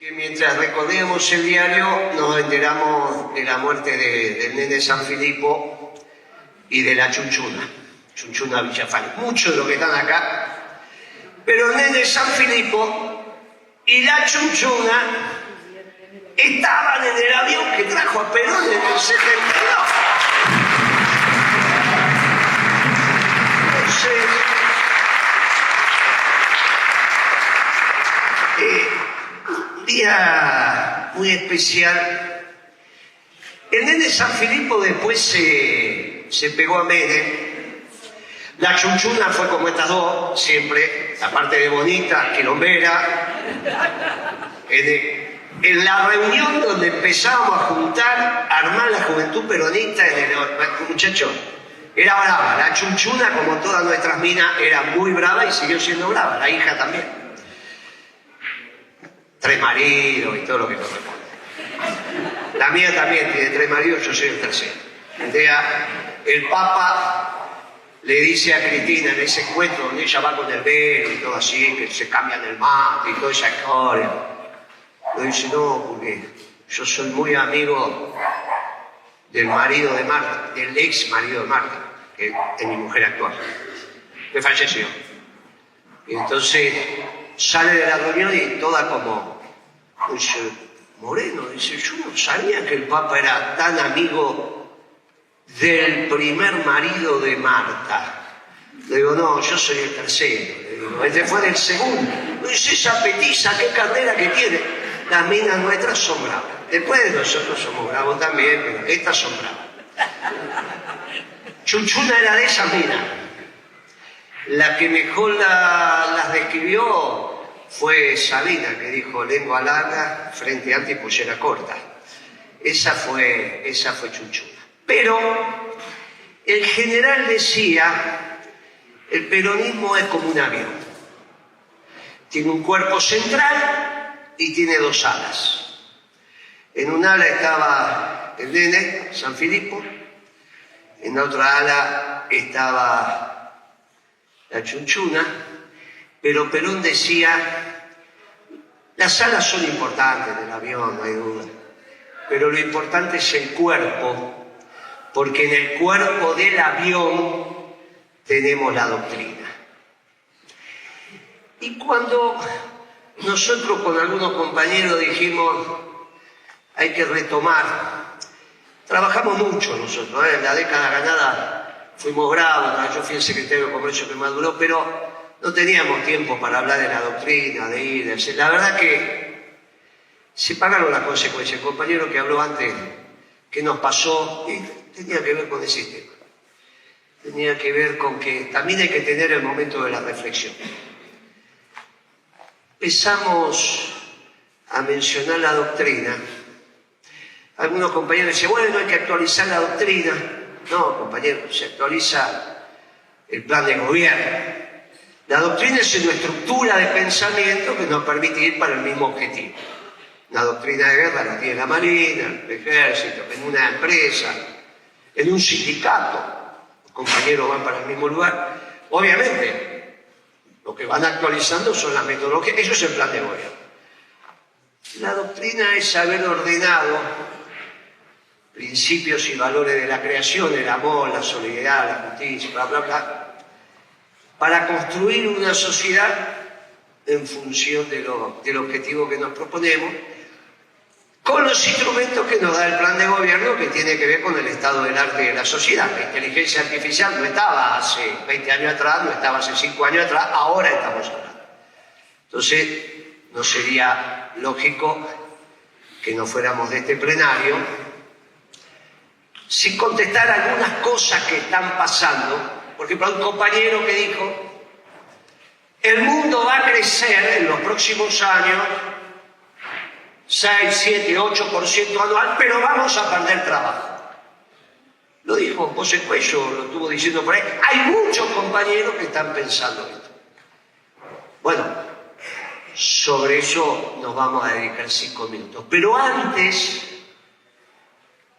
Que mientras recorríamos el diario nos enteramos de la muerte del nene San Filipo y de la Chunchuna Villafán. Muchos de los que están acá, pero el nene San Filipo y la Chunchuna estaban en el avión que trajo a Perón en el 72. Entonces, un día muy especial. El nene San Filipo después se pegó a Menem. La Chunchuna fue como estas dos, siempre, aparte de bonita, quilombera. En la reunión donde empezábamos a juntar, a armar la juventud peronista, muchachos, era brava. La Chunchuna, como todas nuestras minas, era muy brava y siguió siendo brava. La hija también. 3 maridos y todo lo que corresponde. La mía también tiene 3 maridos, yo soy el tercero. Un día, el Papa le dice a Cristina en ese encuentro donde ella va con el velo y todo así, que se cambian el mate y toda esa historia. Le dice, no, porque yo soy muy amigo del marido de Marta, del ex marido de Marta, que es mi mujer actual, que falleció. Y entonces sale de la reunión y toda como, dice, Moreno, dice, yo no sabía que el Papa era tan amigo del primer marido de Marta. Le digo, no, yo soy el tercero. Le digo, este fue del segundo. Dice, esa petiza, qué carrera que tiene. Las minas nuestras son bravas. Después de nosotros somos bravos también, pero estas son bravas. Chunchuna era de esa mina. La que mejor las describió fue Sabina, que dijo lengua larga, frente alta y pollera corta. Esa fue Chunchuna. Pero el general decía, el peronismo es como un avión. Tiene un cuerpo central y tiene 2 alas. En un ala estaba el nene, San Filipo, en otra ala estaba la Chunchuna, pero Perón decía, las alas son importantes del avión, no hay duda, pero lo importante es el cuerpo, porque en el cuerpo del avión tenemos la doctrina. Y cuando nosotros con algunos compañeros dijimos, hay que retomar, trabajamos mucho nosotros, en la década ganada fuimos bravos, yo fui el secretario de Comercio que más duró, pero no teníamos tiempo para hablar de la doctrina, de ir, de hacer. La verdad que se pagaron las consecuencias. El compañero que habló antes, que nos pasó, y tenía que ver con ese tema. Tenía que ver con que también hay que tener el momento de la reflexión. Empezamos a mencionar la doctrina. Algunos compañeros decían, bueno, hay que actualizar la doctrina. No, compañeros, se actualiza el plan de gobierno. La doctrina es una estructura de pensamiento que nos permite ir para el mismo objetivo. Una doctrina de guerra la tiene la Marina, el Ejército, en una empresa, en un sindicato. Los compañeros van para el mismo lugar. Obviamente, lo que van actualizando son las metodologías. Eso es el plan de gobierno. La doctrina es haber ordenado principios y valores de la creación, el amor, la solidaridad, la justicia, bla, bla, bla, para construir una sociedad en función del objetivo que nos proponemos, con los instrumentos que nos da el plan de gobierno, que tiene que ver con el estado del arte de la sociedad. La inteligencia artificial no estaba hace 20 años atrás, no estaba hace 5 años atrás, ahora estamos hablando. Entonces, no sería lógico que no fuéramos de este plenario sin contestar algunas cosas que están pasando. Por ejemplo, hay un compañero que dijo, el mundo va a crecer en los próximos años 6, 7, 8% anual, pero vamos a perder trabajo. Lo dijo José Cuello, lo estuvo diciendo por ahí. Hay muchos compañeros que están pensando esto. Bueno, sobre eso nos vamos a dedicar 5 minutos. Pero antes,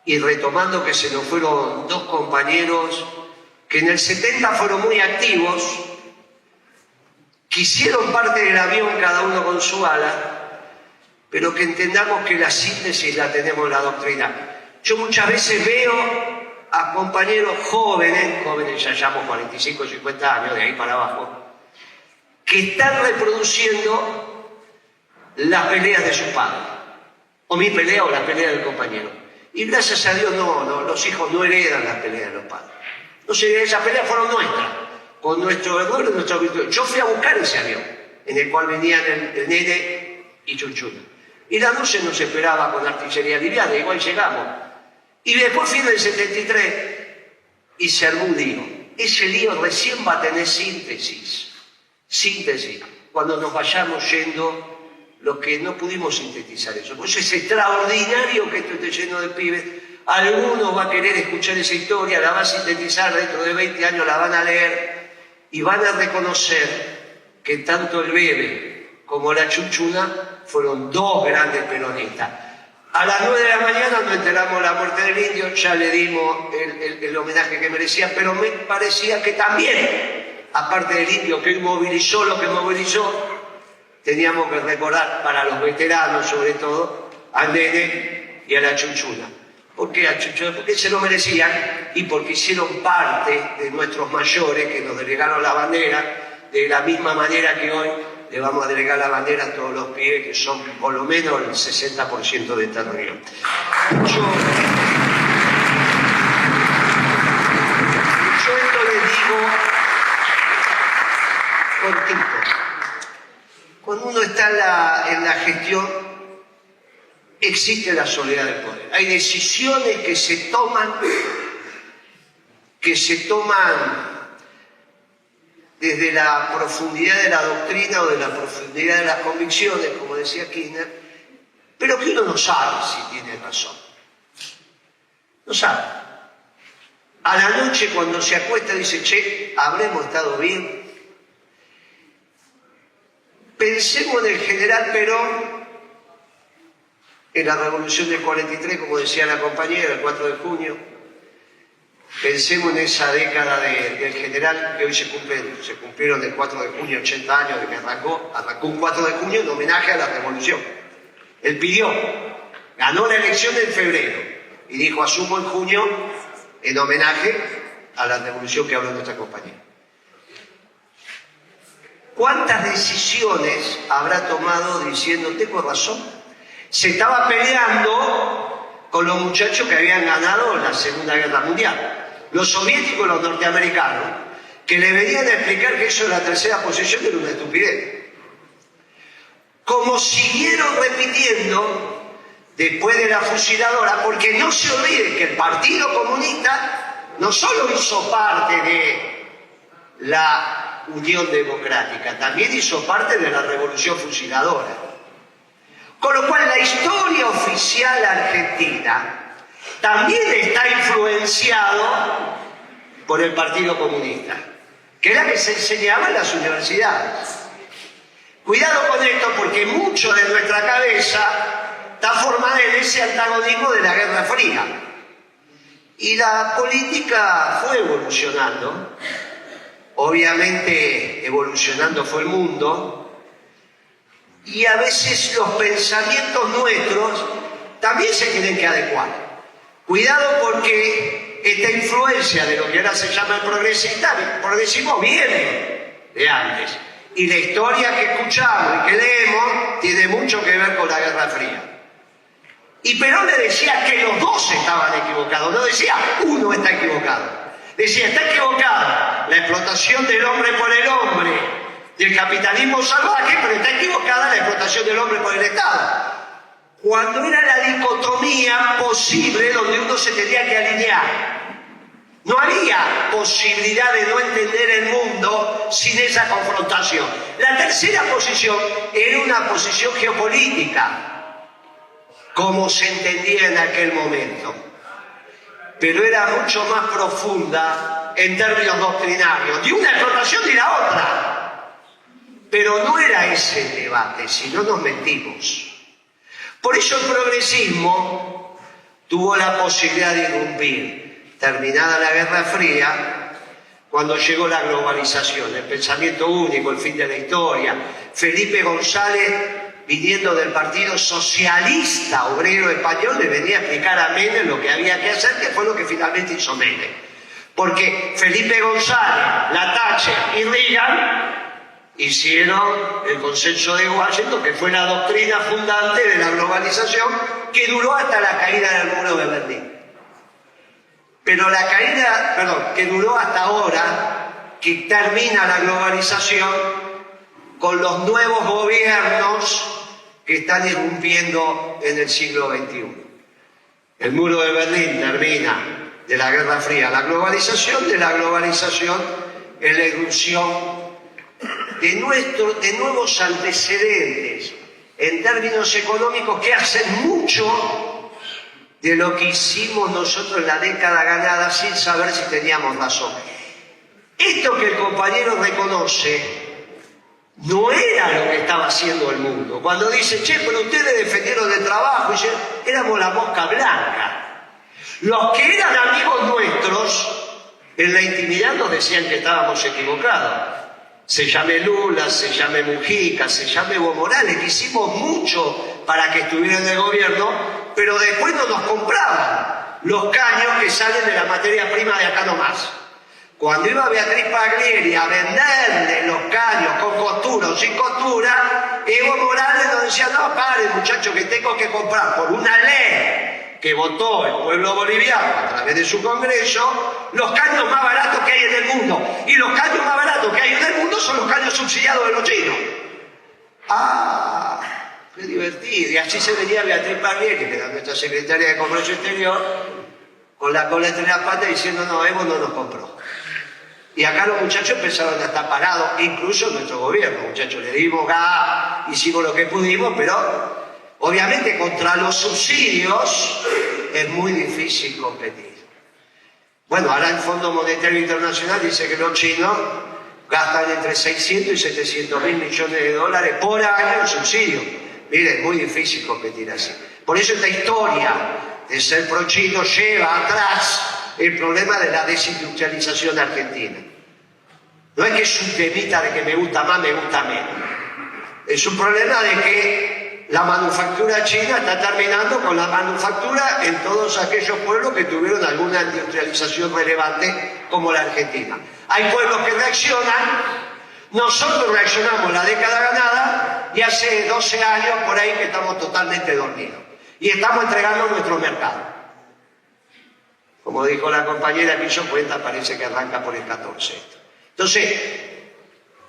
y retomando que se nos fueron 2 compañeros que en el 70 fueron muy activos, que hicieron parte del avión cada uno con su ala, pero que entendamos que la síntesis la tenemos en la doctrina. Yo muchas veces veo a compañeros jóvenes ya llevamos 45, 50 años, de ahí para abajo, que están reproduciendo las peleas de sus padres, o mi pelea o la pelea del compañero. Y gracias a Dios los hijos no heredan las peleas de los padres. No sé, esas peleas fueron nuestras, con nuestro error y nuestra virtud. Yo fui a buscar ese avión, en el cual venían el nene y Chunchuna. Y la noche nos esperaba con artillería liviana, igual llegamos. Y después fui en el 73 y se armó un lío. Ese lío recién va a tener síntesis, cuando nos vayamos yendo los que no pudimos sintetizar eso. Por eso es extraordinario que esto esté lleno de pibes. Algunos van a querer escuchar esa historia, la van a sintetizar, dentro de 20 años la van a leer y van a reconocer que tanto el Bebe como la Chunchuna fueron dos grandes peronistas. A las 9 de la mañana nos enteramos de la muerte del indio, ya le dimos el homenaje que merecía, pero me parecía que también, aparte del indio que movilizó lo que movilizó, teníamos que recordar para los veteranos, sobre todo, al nene y a la Chunchuna. ¿Por qué a Chunchuna? Porque se lo merecían y porque hicieron parte de nuestros mayores que nos delegaron la bandera, de la misma manera que hoy le vamos a delegar la bandera a todos los pibes que son por lo menos el 60% de esta reunión. Yo esto les digo cortito. Cuando uno está en la gestión, existe la soledad del poder. Hay decisiones que se toman desde la profundidad de la doctrina o de la profundidad de las convicciones, como decía Kirchner, pero que uno no sabe si tiene razón. No sabe. A la noche cuando se acuesta dice, che, ¿habremos estado bien? Pensemos en el general Perón, en la revolución del 43, como decía la compañera, el 4 de junio. Pensemos en esa década del general que hoy se cumplieron el 4 de junio, 80 años de que arrancó un 4 de junio en homenaje a la revolución. Él pidió, ganó la elección en febrero y dijo, asumo en junio en homenaje a la revolución que habló nuestra compañera. ¿Cuántas decisiones habrá tomado diciendo, tengo razón? Se estaba peleando con los muchachos que habían ganado la Segunda Guerra Mundial. Los soviéticos y los norteamericanos, que le venían a explicar que eso de la tercera posición era una estupidez. Como siguieron repitiendo después de la fusiladora, porque no se olviden que el Partido Comunista no solo hizo parte de la Unión Democrática, también hizo parte de la Revolución Fusiladora. Con lo cual la historia oficial argentina también está influenciado por el Partido Comunista, que era que se enseñaba en las universidades. Cuidado con esto porque mucho de nuestra cabeza está formada en ese antagonismo de la Guerra Fría. Y la política fue evolucionando, obviamente evolucionando fue el mundo, y a veces los pensamientos nuestros también se tienen que adecuar. Cuidado porque esta influencia de lo que ahora se llama el progresismo viene de antes. Y la historia que escuchamos y que leemos tiene mucho que ver con la Guerra Fría. Y Perón le decía que los dos estaban equivocados, no decía uno está equivocado. Decía, está equivocada la explotación del hombre por el hombre, del capitalismo salvaje, pero está equivocada la explotación del hombre por el Estado. Cuando era la dicotomía posible donde uno se tenía que alinear. No había posibilidad de no entender el mundo sin esa confrontación. La tercera posición era una posición geopolítica, como se entendía en aquel momento. Pero era mucho más profunda en términos doctrinarios, de una explotación y la otra. Pero no era ese el debate, si no nos mentimos. Por eso el progresismo tuvo la posibilidad de irrumpir, terminada la Guerra Fría, cuando llegó la globalización, el pensamiento único, el fin de la historia. Felipe González viniendo del Partido Socialista Obrero Español, le venía a explicar a Menem lo que había que hacer, que fue lo que finalmente hizo Menem. Porque Felipe González, Latache y Reagan hicieron el consenso de Washington, que fue la doctrina fundante de la globalización, que duró hasta la caída del muro de Berlín. Pero la caída, que duró hasta ahora, que termina la globalización con los nuevos gobiernos que están irrumpiendo en el siglo XXI. El muro de Berlín termina de la Guerra Fría. La globalización de la globalización es la irrupción de nuevos antecedentes en términos económicos que hacen mucho de lo que hicimos nosotros en la década ganada sin saber si teníamos razón. Esto que el compañero reconoce no era lo que estaba haciendo el mundo. Cuando dice, che, pero ustedes defendieron el trabajo, y dice, éramos la mosca blanca. Los que eran amigos nuestros, en la intimidad nos decían que estábamos equivocados. Se llame Lula, se llame Mujica, se llame Evo Morales, que hicimos mucho para que estuviera en el gobierno, pero después no nos compraban los caños que salen de la materia prima de acá nomás. Cuando iba Beatriz Paglieri a venderle los caños con costura o sin costura, Evo Morales nos decía, no, pare muchachos, que tengo que comprar por una ley que votó el pueblo boliviano a través de su Congreso, los caños más baratos que hay en el mundo. Y los caños más baratos que hay en el mundo son los caños subsidiados de los chinos. ¡Ah! ¡Qué divertido! Y así se venía Beatriz Paglieri, que era nuestra secretaria de Comercio Exterior, con la cola entre las patas diciendo, no, Evo no nos compró. Y acá los muchachos empezaron a estar parados, incluso nuestro gobierno, muchachos, le dimos gas, hicimos lo que pudimos, pero obviamente contra los subsidios es muy difícil competir. Bueno, ahora el Fondo Monetario Internacional dice que los chinos gastan entre 600 y 700 mil millones de dólares por año en subsidios. Miren, es muy difícil competir así. Por eso esta historia de ser pro-chino lleva atrás el problema de la desindustrialización argentina. No es que es un temita de que me gusta más, me gusta menos. Es un problema de que la manufactura china está terminando con la manufactura en todos aquellos pueblos que tuvieron alguna industrialización relevante como la Argentina. Hay pueblos que reaccionan, nosotros reaccionamos la década ganada y hace 12 años por ahí que estamos totalmente dormidos. Y estamos entregando nuestro mercado. Como dijo la compañera que hizo cuenta, parece que arranca por el 14. Entonces,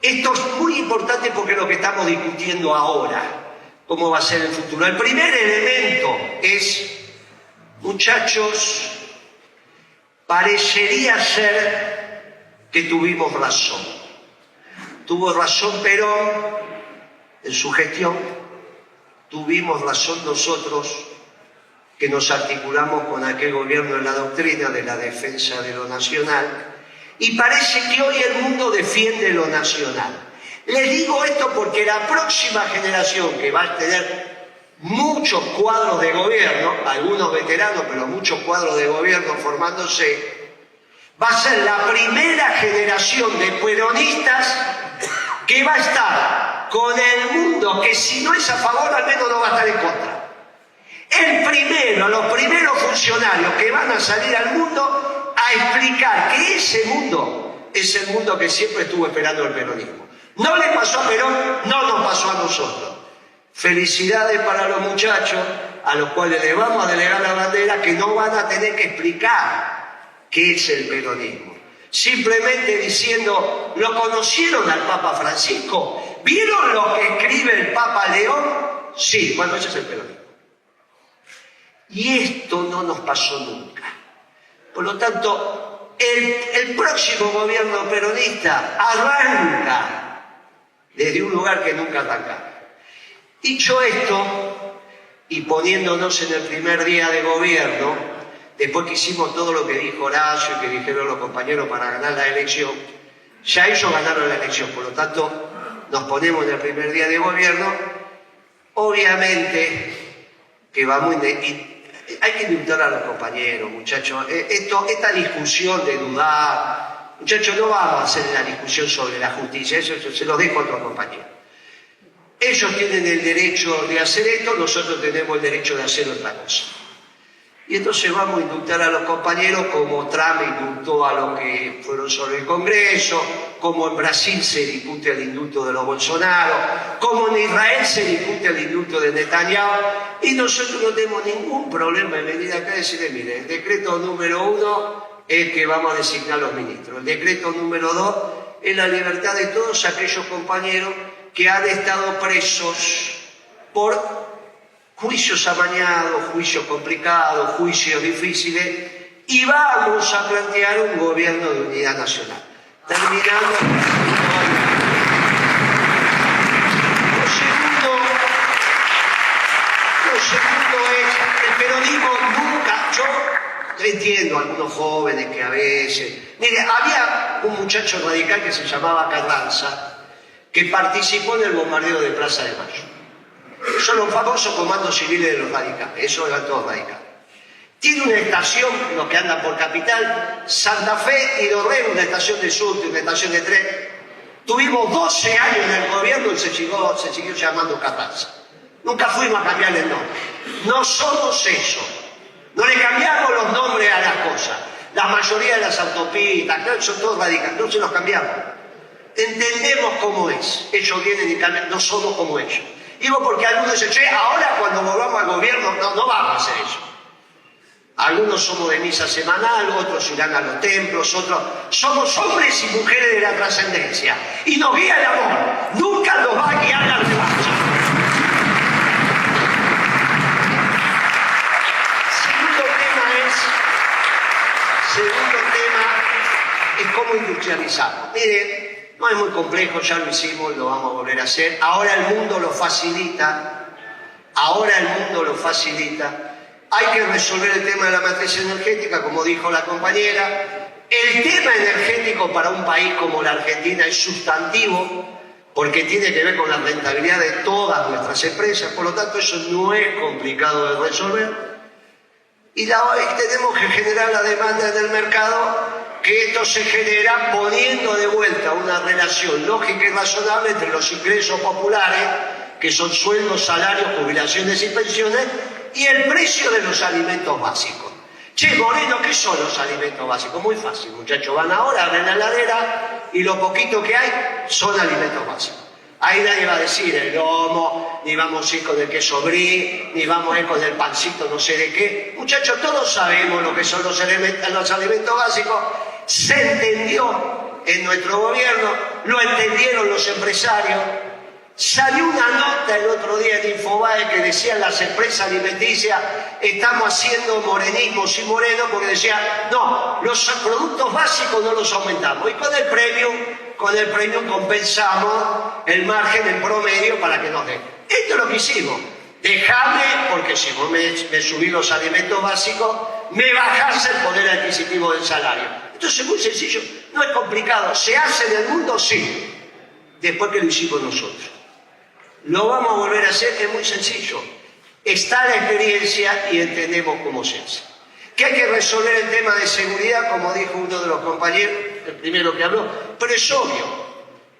esto es muy importante porque es lo que estamos discutiendo ahora, cómo va a ser el futuro. El primer elemento es, muchachos, parecería ser que tuvimos razón. Tuvo razón Perón en su gestión, tuvimos razón nosotros que nos articulamos con aquel gobierno en la doctrina de la defensa de lo nacional, y parece que hoy el mundo defiende lo nacional. Les digo esto porque la próxima generación, que va a tener muchos cuadros de gobierno, algunos veteranos, pero muchos cuadros de gobierno formándose, va a ser la primera generación de peronistas que va a estar con el mundo, que si no es a favor, al menos no va a estar en contra. Los primeros funcionarios que van a salir al mundo a explicar que ese mundo es el mundo que siempre estuvo esperando el peronismo. No le pasó a Perón, no nos pasó a nosotros. Felicidades para los muchachos a los cuales les vamos a delegar la bandera, que no van a tener que explicar qué es el peronismo. Simplemente diciendo, ¿lo conocieron al Papa Francisco? ¿Vieron lo que escribe el Papa León? Sí, bueno, ese es el peronismo. Y esto no nos pasó nunca. Por lo tanto, el próximo gobierno peronista arranca desde un lugar que nunca arrancaba. Dicho esto, y poniéndonos en el primer día de gobierno, después que hicimos todo lo que dijo Horacio y que dijeron los compañeros para ganar la elección, ya ellos ganaron la elección, por lo tanto, nos ponemos en el primer día de gobierno. Obviamente que va muy... Hay que invitar a los compañeros, muchachos. Esta discusión de dudar, muchachos, no vamos a hacer la discusión sobre la justicia, eso se lo dejo a otros compañeros. Ellos tienen el derecho de hacer esto, nosotros tenemos el derecho de hacer otra cosa. Y entonces vamos a indultar a los compañeros como Trump indultó a los que fueron sobre el Congreso, como en Brasil se discute el indulto de los Bolsonaro, como en Israel se discute el indulto de Netanyahu, y nosotros no tenemos ningún problema en venir acá y decirle, mire, el decreto número 1 es que vamos a designar los ministros, el decreto número 2 es la libertad de todos aquellos compañeros que han estado presos por juicios amañados, juicios complicados, juicios difíciles, y vamos a plantear un gobierno de unidad nacional. Terminando. Lo segundo es, el peronismo nunca, yo entiendo a algunos jóvenes que a veces... Mire, había un muchacho radical que se llamaba Carranza, que participó en el bombardeo de Plaza de Mayo. Son los famosos comandos civiles de los radicales, esos eran todos radicales. Tiene una estación, los que andan por Capital, Santa Fe y Dorrego, una estación de subte, una estación de tren. Tuvimos 12 años en el gobierno y se siguió llamando Carranza. Nunca fuimos a cambiarle el nombre. No somos eso. No le cambiamos los nombres a las cosas. La mayoría de las autopistas, claro, son todos radicales, no se los cambiamos. Entendemos cómo es. Ellos vienen y cambian, no somos como ellos. Digo porque algunos dicen, che, ahora cuando volvamos al gobierno, no vamos a hacer eso. Algunos somos de misa semanal, otros irán a los templos, otros... Somos hombres y mujeres de la trascendencia. Y nos guía el amor. Nunca nos va a guiar la revancha. Segundo tema es cómo industrializarlo. Miren, no es muy complejo, ya lo hicimos, lo vamos a volver a hacer. Ahora el mundo lo facilita. Hay que resolver el tema de la matriz energética, como dijo la compañera. El tema energético para un país como la Argentina es sustantivo, porque tiene que ver con la rentabilidad de todas nuestras empresas. Por lo tanto, eso no es complicado de resolver. Y tenemos que generar la demanda en el mercado, que esto se genera poniendo de vuelta una relación lógica y razonable entre los ingresos populares, que son sueldos, salarios, jubilaciones y pensiones, y el precio de los alimentos básicos. Che, Moreno, ¿qué son los alimentos básicos? Muy fácil, muchachos, van ahora, abren la heladera y lo poquito que hay son alimentos básicos. Ahí nadie va a decir el lomo, ni vamos a ir con el queso brie, ni vamos a ir con el pancito no sé de qué. Muchachos, todos sabemos lo que son los alimentos básicos. Se entendió en nuestro gobierno, lo entendieron los empresarios. Salió una nota el otro día en Infobae que decían las empresas alimenticias, estamos haciendo morenismos y Moreno, porque decían, no, los productos básicos no los aumentamos. Y con el premium compensamos el margen en promedio para que nos den. Esto es lo que hicimos. Dejame, porque si vos me subís los alimentos básicos, me bajás el poder adquisitivo del salario. Entonces es muy sencillo, no es complicado. ¿Se hace en el mundo? Sí. Después que lo hicimos nosotros. Lo vamos a volver a hacer, es muy sencillo. Está la experiencia y entendemos cómo se hace. Que hay que resolver el tema de seguridad, como dijo uno de los compañeros, el primero que habló, pero es obvio.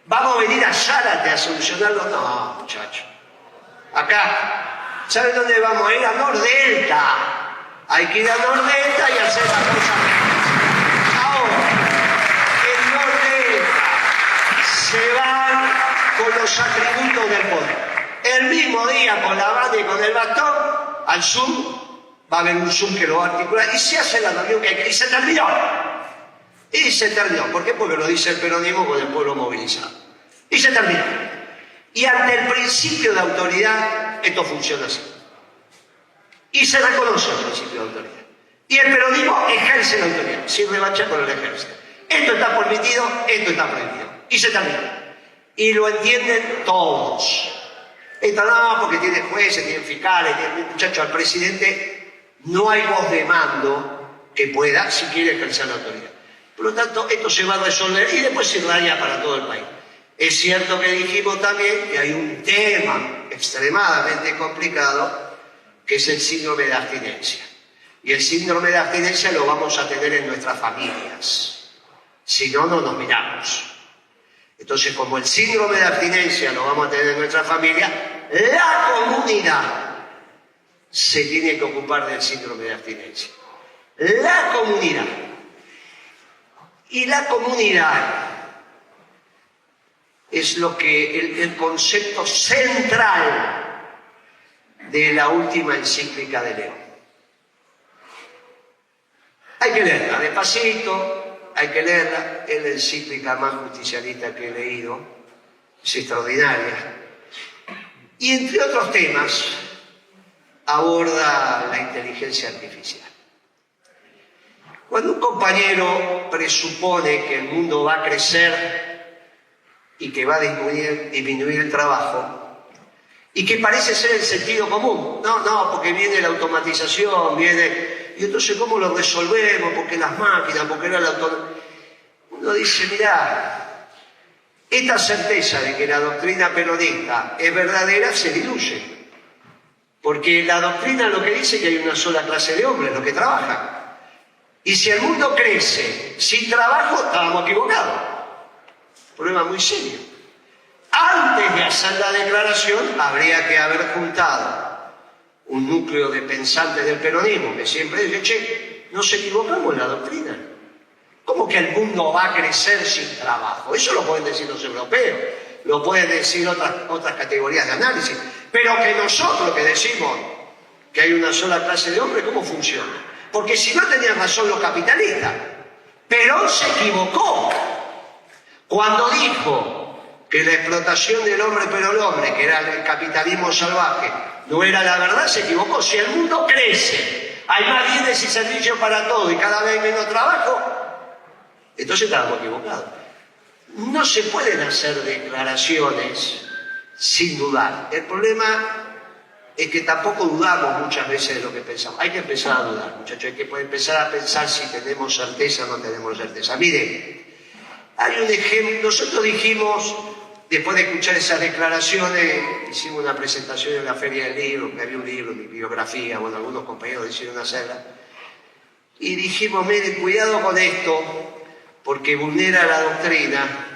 ¿Vamos a venir a Zárate a solucionarlo? No, muchachos. Acá, ¿saben dónde vamos a ir? A Nordelta. Hay que ir a Nordelta y hacer la cosa. Ahora, en Nordelta se van con los atributos del poder. El mismo día, con la banda y con el bastón, al Zoom, va a haber un Zoom que lo va a articular y se hace la reunión que hay que... Y se terminó. ¿Por qué? Porque lo dice el peronismo con el pueblo movilizado. Y se terminó. Y ante el principio de autoridad, esto funciona así. Y se reconoce el principio de autoridad. Y el peronismo ejerce la autoridad, sin revancha, pero lo ejerce. Esto está permitido, esto está prohibido. Y se terminó. Y lo entienden todos. Esto no, porque tiene jueces, tiene fiscales, muchachos, al presidente no hay voz de mando que pueda, si quiere ejercer la autoridad. Por lo tanto, esto se va a resolver y después se daría para todo el país. Es cierto que dijimos también que hay un tema extremadamente complicado, que es el síndrome de abstinencia. Y el síndrome de abstinencia lo vamos a tener en nuestras familias. Si no, no nos miramos. Entonces, como el síndrome de abstinencia lo vamos a tener en nuestra familia, la comunidad se tiene que ocupar del síndrome de abstinencia. La comunidad. Y la comunidad es lo que el concepto central de la última encíclica de León. Hay que leerla despacito, hay que leerla. Es la encíclica más justicialista que he leído, es extraordinaria. Y entre otros temas, aborda la inteligencia artificial. Cuando un compañero presupone que el mundo va a crecer y que va a disminuir el trabajo, y que parece ser el sentido común, no, porque viene la automatización, y entonces ¿cómo lo resolvemos? Porque las máquinas, porque era la autonomía. Uno dice, mirá, esta certeza de que la doctrina peronista es verdadera se diluye. Porque la doctrina lo que dice es que hay una sola clase de hombres, los que trabajan. Y si el mundo crece sin trabajo, estábamos equivocados. Problema muy serio. Antes de hacer la declaración, habría que haber juntado un núcleo de pensantes del peronismo que siempre dice, che, nos equivocamos en la doctrina. ¿Cómo que el mundo va a crecer sin trabajo? Eso lo pueden decir los europeos, lo pueden decir otras categorías de análisis. Pero que nosotros que decimos que hay una sola clase de hombres, ¿cómo funciona? Porque si no tenían razón los capitalistas. Perón se equivocó cuando dijo que la explotación del hombre por el hombre, que era el capitalismo salvaje, no era la verdad, se equivocó. Si el mundo crece, hay más bienes y servicios para todos y cada vez menos trabajo, entonces estábamos equivocados. No se pueden hacer declaraciones sin dudar. El problema es que tampoco dudamos muchas veces de lo que pensamos. Hay que empezar a dudar, muchachos. Hay que empezar a pensar si tenemos certeza o no tenemos certeza. Miren, hay un ejemplo. Nosotros dijimos, después de escuchar esas declaraciones, hicimos una presentación en la Feria del Libro, que había un libro, mi biografía, bueno, algunos compañeros decidieron hacerla. Y dijimos, miren, cuidado con esto, porque vulnera la doctrina.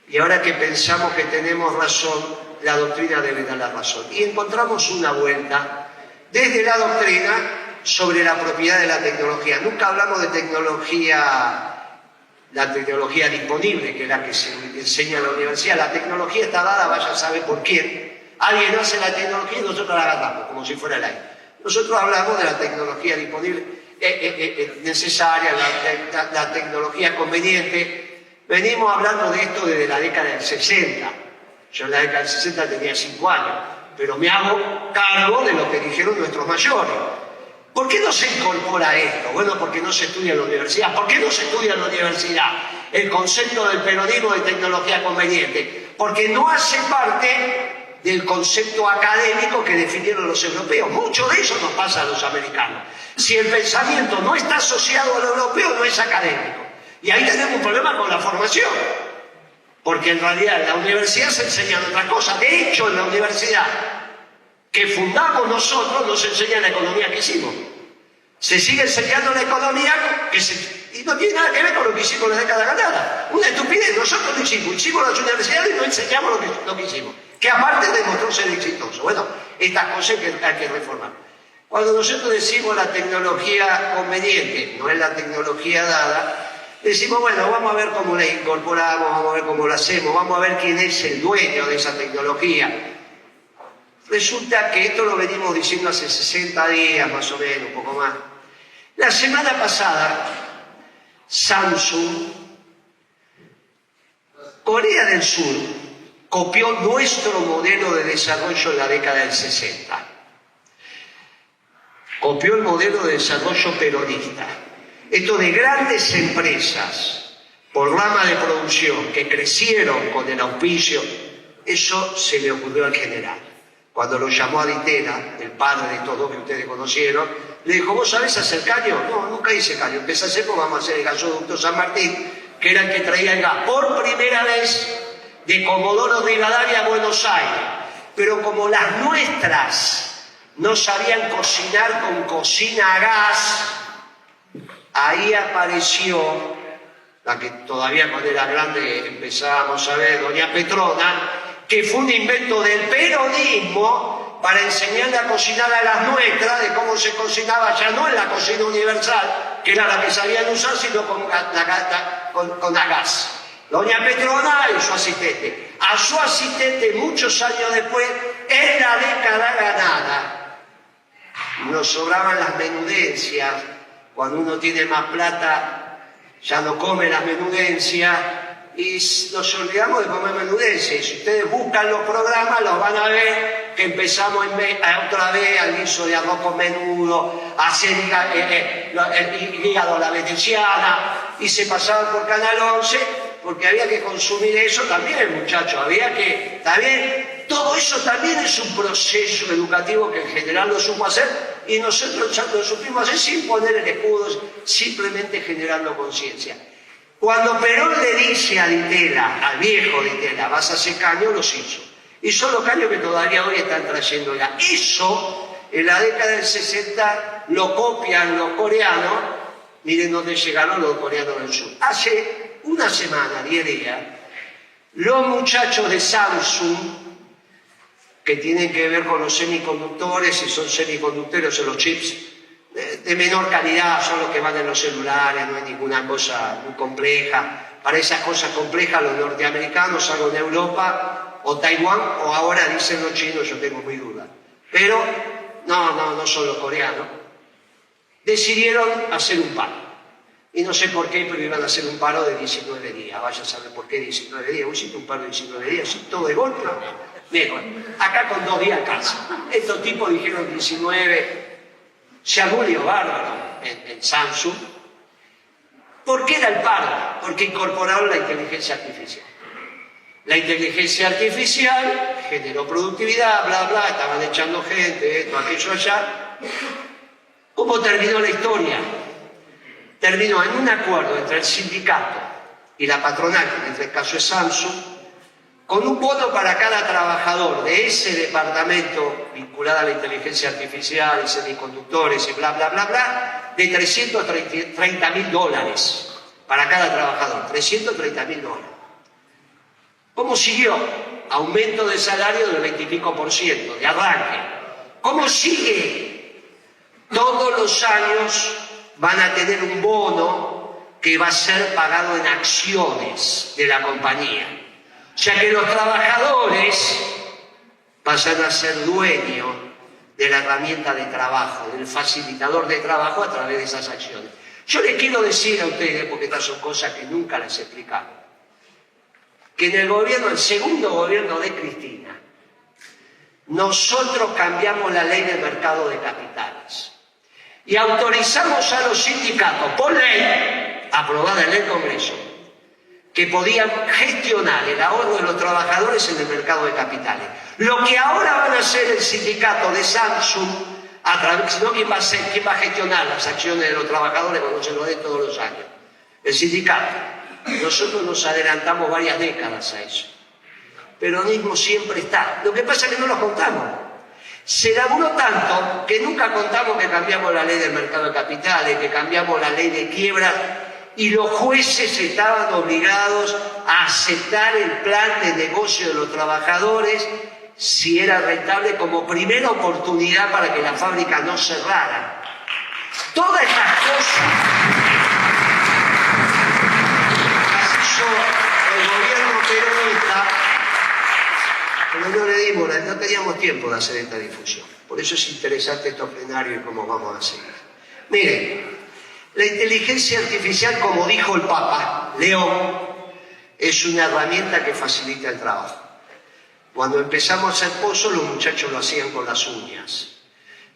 Y ahora que pensamos que tenemos razón, la doctrina debe dar la razón. Y encontramos una vuelta desde la doctrina sobre la propiedad de la tecnología. Nunca hablamos de tecnología, la tecnología disponible, que es la que se enseña en la universidad. La tecnología está dada, vaya a saber por quién. Alguien hace la tecnología y nosotros la agarramos, como si fuera el aire. Nosotros hablamos de la tecnología disponible, necesaria, la tecnología conveniente. Venimos hablando de esto desde la década del 60. Yo en la década del 60 tenía 5 años, pero me hago cargo de lo que dijeron nuestros mayores. ¿Por qué no se incorpora esto? Bueno, porque no se estudia en la universidad. ¿Por qué no se estudia en la universidad el concepto del peronismo de tecnología conveniente? Porque no hace parte del concepto académico que definieron los europeos. Mucho de eso nos pasa a los americanos. Si el pensamiento no está asociado al europeo, no es académico. Y ahí tenemos un problema con la formación. Porque en realidad en la universidad se enseñan otras cosas. De hecho, en la universidad que fundamos nosotros nos enseñan la economía que hicimos. Se sigue enseñando la economía y no tiene nada que ver con lo que hicimos en la década ganada. Una estupidez. Nosotros lo hicimos las universidades y no enseñamos lo que hicimos. Que aparte demostró ser exitoso. Bueno, estas cosas que hay que reformar. Cuando nosotros decimos la tecnología conveniente, no es la tecnología dada, decimos, bueno, vamos a ver cómo la incorporamos, vamos a ver cómo la hacemos, vamos a ver quién es el dueño de esa tecnología. Resulta que esto lo venimos diciendo hace 60 días, más o menos, un poco más. La semana pasada, Samsung, Corea del Sur, copió nuestro modelo de desarrollo en la década del 60. Copió el modelo de desarrollo peronista. Esto de grandes empresas por rama de producción que crecieron con el auspicio, eso se le ocurrió al general. Cuando lo llamó a Ditela, el padre de todos que ustedes conocieron, le dijo, ¿vos sabés hacer caño? No, nunca hice caño. Empecé a hacer, pues vamos a hacer el gasoducto San Martín, que era el que traía el gas por primera vez de Comodoro Rivadavia a Buenos Aires. Pero como las nuestras no sabían cocinar con cocina a gas, ahí apareció la que todavía cuando era grande empezábamos a ver, doña Petrona, que fue un invento del peronismo para enseñarle a cocinar a las nuestras, de cómo se cocinaba ya no en la cocina universal, que era la que sabían usar, sino con a gas. Doña Petrona y su asistente. A su asistente, muchos años después, en la década ganada, nos sobraban las menudencias. Cuando uno tiene más plata, ya no come las menudencias y nos olvidamos de comer menudencias. Si ustedes buscan los programas, los van a ver que empezamos otra vez al guiso de arroz con menudo, a hacer el hígado a la veneciana, y se pasaban por Canal 11, porque había que consumir eso también, muchachos, había que, también, todo eso también es un proceso educativo que en general lo supo hacer, y nosotros lo supimos hacer sin poner el escudo, simplemente generando conciencia. Cuando Perón le dice a Ditela, al viejo Ditela, vas a hacer caños, los hizo. Y son los caños que todavía hoy están trayendo ya. Eso, en la década del 60, lo copian los coreanos. Miren dónde llegaron los coreanos del sur. Hace una semana, 10 días, los muchachos de Samsung, que tienen que ver con los semiconductores, y son semiconductores o los chips de menor calidad, son los que van en los celulares, no hay ninguna cosa muy compleja. Para esas cosas complejas los norteamericanos, algo en Europa, o Taiwán, o ahora dicen los chinos, yo tengo muy duda. Pero no son los coreanos. Decidieron hacer un paro. Y no sé por qué, pero iban a hacer un paro de 19 días. Vaya a saber por qué 19 días. ¿Vos hiciste un paro de 19 días? ¿Sí? ¿Todo de golpe? Bien, acá con 2 días casa. Estos tipos dijeron 19. Se armó lío bárbaro en Samsung. ¿Por qué era el paro? Porque incorporaron la inteligencia artificial. La inteligencia artificial generó productividad, bla, bla, estaban echando gente, esto, aquello, allá. ¿Cómo terminó la historia? Terminó en un acuerdo entre el sindicato y la patronal, que en este caso es Samsung, con un bono para cada trabajador de ese departamento vinculado a la inteligencia artificial y semiconductores y bla, bla, bla, bla, de $330.000 para cada trabajador, $330.000. ¿Cómo siguió? Aumento de salario del 20 y pico %, de arranque. ¿Cómo sigue? Todos los años van a tener un bono que va a ser pagado en acciones de la compañía. O sea que los trabajadores pasan a ser dueños de la herramienta de trabajo, del facilitador de trabajo a través de esas acciones. Yo les quiero decir a ustedes, porque estas son cosas que nunca les he explicado, que en el segundo gobierno de Cristina, nosotros cambiamos la ley del mercado de capitales y autorizamos a los sindicatos, por ley, aprobada en el Congreso, que podían gestionar el ahorro de los trabajadores en el mercado de capitales. Lo que ahora van a hacer el sindicato de Samsung, sino ¿quién va a gestionar las acciones de los trabajadores cuando se lo den todos los años? El sindicato. Nosotros nos adelantamos varias décadas a eso. El peronismo siempre está. Lo que pasa es que no lo contamos. Se laburó tanto que nunca contamos que cambiamos la ley del mercado de capitales, que cambiamos la ley de quiebra, y los jueces estaban obligados a aceptar el plan de negocio de los trabajadores si era rentable como primera oportunidad para que la fábrica no cerrara. Todas estas cosas las hizo el gobierno peronista, pero no le dimos, no teníamos tiempo de hacer esta difusión. Por eso es interesante estos plenarios y cómo vamos a seguir. Miren, la inteligencia artificial, como dijo el Papa León, es una herramienta que facilita el trabajo. Cuando empezamos a hacer pozos, los muchachos lo hacían con las uñas.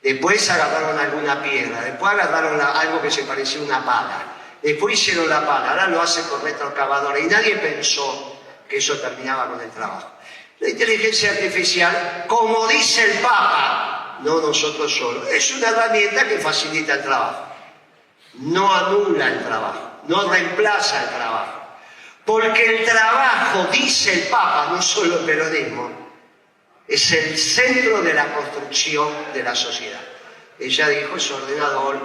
Después agarraron alguna piedra, después agarraron algo que se parecía a una pala. Después hicieron la pala, ahora lo hacen con retroexcavadora y nadie pensó que eso terminaba con el trabajo. La inteligencia artificial, como dice el Papa, no nosotros solos, es una herramienta que facilita el trabajo. No anula el trabajo, no reemplaza el trabajo. Porque el trabajo, dice el Papa, no solo el peronismo, es el centro de la construcción de la sociedad. Ella dijo, es ordenador,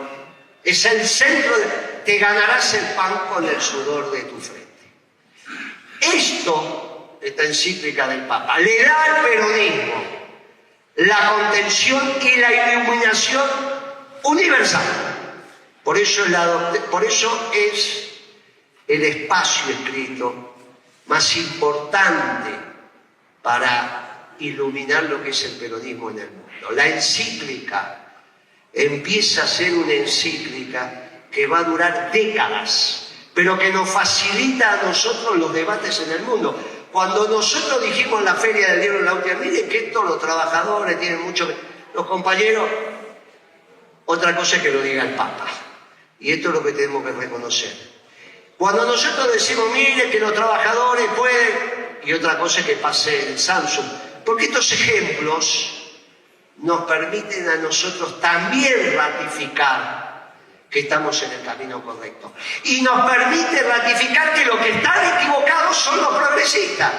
es el centro de... te ganarás el pan con el sudor de tu frente. Esta encíclica del Papa le da al peronismo la contención y la iluminación universal. Por eso es el espacio escrito más importante para iluminar lo que es el peronismo en el mundo. La encíclica empieza a ser una encíclica que va a durar décadas, pero que nos facilita a nosotros los debates en el mundo. Cuando nosotros dijimos en la Feria del Libro de la última, miren que todos los trabajadores tienen mucho... Los compañeros, otra cosa es que lo diga el Papa. Y esto es lo que tenemos que reconocer. Cuando nosotros decimos, miren que los trabajadores pueden... Y otra cosa es que pase el Samsung. Porque estos ejemplos nos permiten a nosotros también ratificar que estamos en el camino correcto. Y nos permite ratificar que los que están equivocados son los progresistas,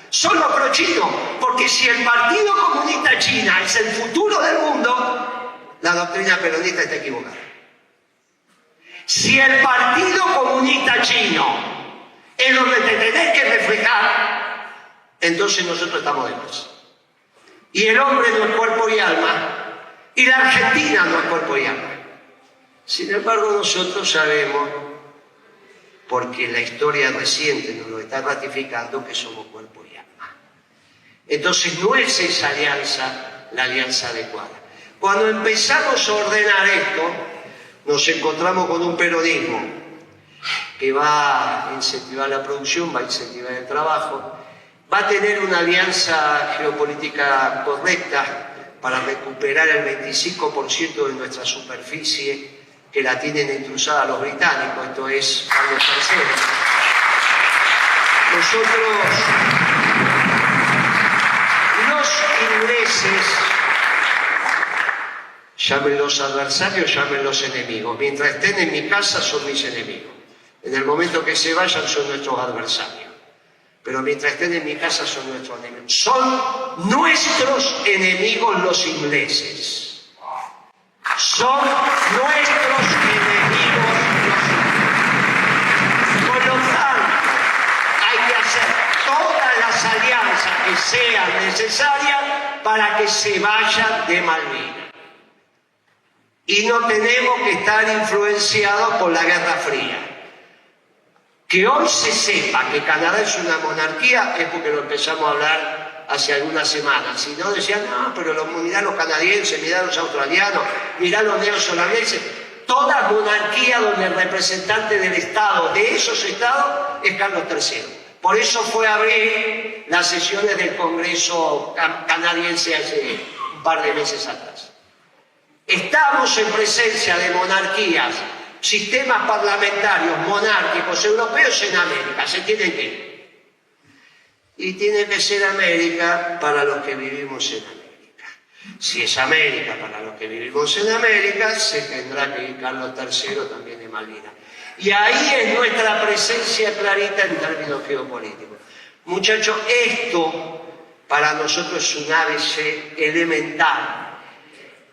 son los prochinos, porque si el Partido Comunista China es el futuro del mundo, la doctrina peronista está equivocada. Si el Partido Comunista Chino es lo que te tenés que reflejar, entonces nosotros estamos de más. Y el hombre no es cuerpo y alma, y la Argentina no es cuerpo y alma. Sin embargo, nosotros sabemos, porque la historia reciente nos lo está ratificando, que somos cuerpo y alma. Entonces no es esa alianza la alianza adecuada. Cuando empezamos a ordenar esto, nos encontramos con un peronismo que va a incentivar la producción, va a incentivar el trabajo, va a tener una alianza geopolítica correcta para recuperar el 25% de nuestra superficie que la tienen intrusada los británicos, esto es Carlos III. Nosotros, los ingleses, llámenlos adversarios, llámenlos enemigos. Mientras estén en mi casa son mis enemigos. En el momento que se vayan son nuestros adversarios. Pero mientras estén en mi casa son nuestros enemigos. Son nuestros enemigos los ingleses. Son nuestros enemigos los ingleses. Por lo tanto, hay que hacer todas las alianzas que sean necesarias para que se vayan de Malvinas. Y no tenemos que estar influenciados por la Guerra Fría. Que hoy se sepa que Canadá es una monarquía es porque lo empezamos a hablar hace algunas semanas. Si no, decían, no, pero mirá los canadienses, mirá los australianos, mirá los neozelandeses. Toda monarquía donde el representante del Estado, de esos estados, es Carlos III. Por eso fue a abrir las sesiones del Congreso canadiense hace un par de meses atrás. Estamos en presencia de monarquías, sistemas parlamentarios monárquicos europeos en América. Se tienen que ir. Y tiene que ser América para los que vivimos en América. Si es América para los que vivimos en América, se tendrá que ir Carlos III también de Malvinas. Y ahí es nuestra presencia clarita en términos geopolíticos. Muchachos, esto para nosotros es un ABC elemental.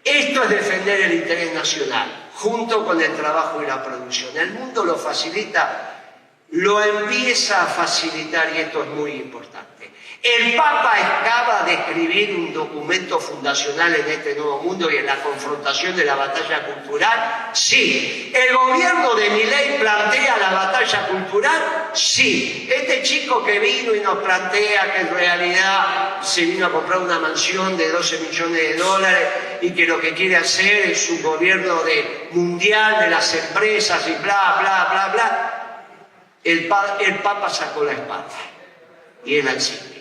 Esto es defender el interés nacional, junto con el trabajo y la producción. El mundo lo facilita, lo empieza a facilitar y esto es muy importante. El Papa acaba de escribir un documento fundacional en este nuevo mundo y en la confrontación de la batalla cultural. Sí. ¿El gobierno de Milei plantea la batalla cultural? Sí. Este chico que vino y nos plantea que en realidad se vino a comprar una mansión de 12 millones de dólares y que lo que quiere hacer es un gobierno mundial de las empresas y bla, bla, bla, bla. El Papa sacó la espada y es la encíclica.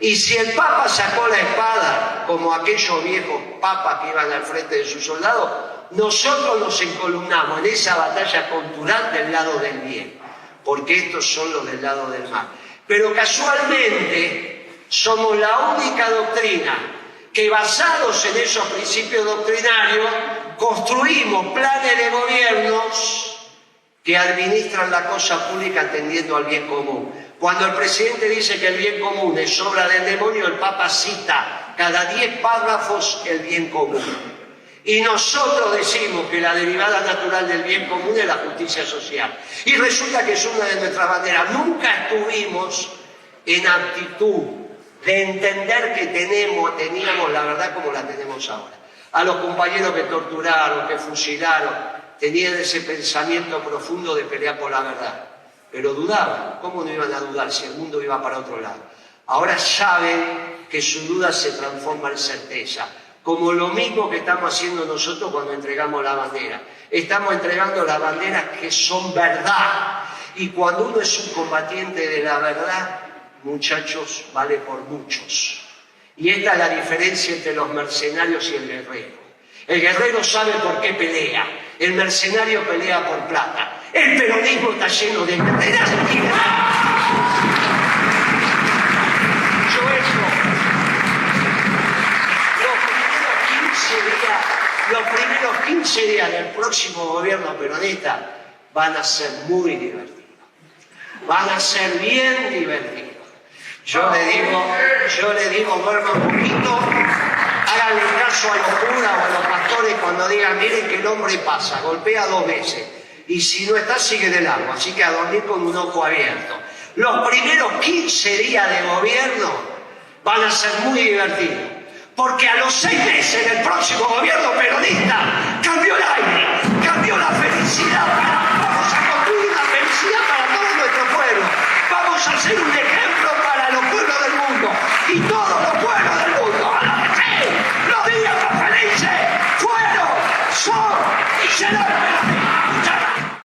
Y si el Papa sacó la espada, como aquellos viejos papas que iban al frente de sus soldados, nosotros nos encolumnamos en esa batalla cultural del lado del bien, porque estos son los del lado del mal. Pero casualmente somos la única doctrina que, basados en esos principios doctrinarios, construimos planes de gobiernos que administran la cosa pública atendiendo al bien común. Cuando el presidente dice que el bien común es obra del demonio, el Papa cita cada 10 párrafos el bien común. Y nosotros decimos que la derivada natural del bien común es la justicia social. Y resulta que es una de nuestras banderas. Nunca estuvimos en actitud de entender que teníamos la verdad como la tenemos ahora. A los compañeros que torturaron, que fusilaron, tenían ese pensamiento profundo de pelear por la verdad. Pero dudaban. ¿Cómo no iban a dudar si el mundo iba para otro lado? Ahora saben que su duda se transforma en certeza. Como lo mismo que estamos haciendo nosotros cuando entregamos la bandera. Estamos entregando las banderas que son verdad. Y cuando uno es un combatiente de la verdad, muchachos, vale por muchos. Y esta es la diferencia entre los mercenarios y el guerrero. El guerrero sabe por qué pelea. El mercenario pelea por plata. El peronismo está lleno de guerreras y los primeros 15 días del próximo gobierno peronista van a ser muy divertidos. Van a ser bien divertidos. Yo le digo, duerma un poquito, háganle caso a los curas o a los pastores cuando digan, miren que el hombre pasa, golpea 2 veces. Y si no está, sigue de largo. Así que a dormir con un ojo abierto. Los primeros 15 días de gobierno van a ser muy divertidos. Porque a los 6 meses del próximo gobierno peronista cambió el aire, cambió la felicidad. Vamos a construir una felicidad para todo nuestro pueblo. Vamos a ser un ejemplo para los pueblos del mundo y todos los pueblos del mundo. Los días más felices fueron, son y serán